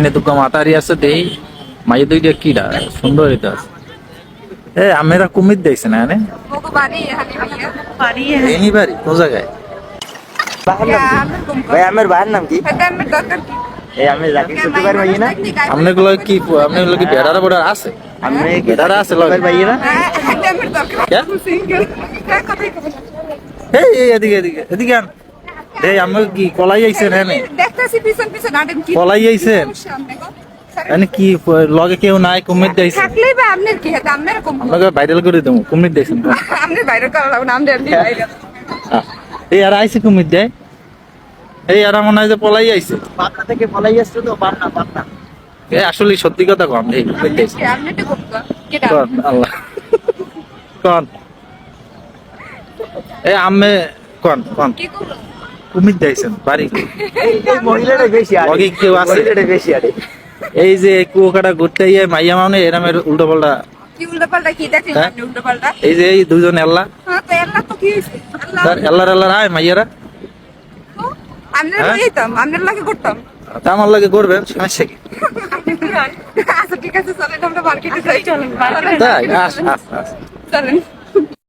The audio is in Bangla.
এনে তো মাতারি আছে দেই মাই দুইটা কিডা সুন্দর এটা আছে এ আমেরা কুমির দেইছে না এনে মোগো বাড়ি এখানে ভাইয়া পারি এনি বাড়ি কোন জায়গায় ভাই আমার ভাইয়ের নাম কি? এটা আমার দরকার কি এই আমি জাকির সুকুবার ভাই না? আপনাগুলো কি বেড়ারা বড় আছে আমি বেড়ারা আছে সুকুবার ভাই না? এটা আমার দরকার কে? সিঙ্গেল কথাই কথা এই এদিকে এদিকে এদিকে আন এই আমরা কি কলাই আইছেন এনে দেখতেছি পিছন পিছন আটেন কি পলাই আইছেন? সামনে গো। এনে কি লগে কেউ নাই কুমির দেইছে থাকলেই বা আপনার কি হাতে আপনার কম আপনাকে ভাইরাল করে দেবো কুমির দেইছেন আপনি বাইরে করালাম নাম দেন দি বাইরে এই আর আইছে কুমির দেয় এই আর মনে হয় যে পলাই আইছে পাটনা থেকে পলাই আসছে তো পাটনা এ আসলে সত্যি কথা কম এই কুমির দেইছে আপনি তো করতে কেটা কোন আল্লাহ কোন এ আম্মে কোন কি করব কুমির দেইছেন বাড়ি এই মহিলাটা বেশি আরে লগে কেউ আছে? মহিলাটা বেশি আরে এই যে কুয়াকাটা ঘুরতে গিয়ে মাইয়া মানে এরামের উল্টো পাল্টা কি উল্টা পাল্টা কি দেখছেন হ্যাঁ? আপনি উল্টা পাল্টা এই যে এই দুজন এল্লা হ্যাঁ তো এল্লা তো কি হইছে আল্লাহ তার এল্লার আয় মাইয়ারা আমরা হ্যাঁ? লইতাম আমরা লাগে করতাম তা আমার লাগে করবেন সমস্যা কি আচ্ছা ঠিক আছে চলেন আমরা মার্কেটে যাই চলেন তাই আস আস আস চলেন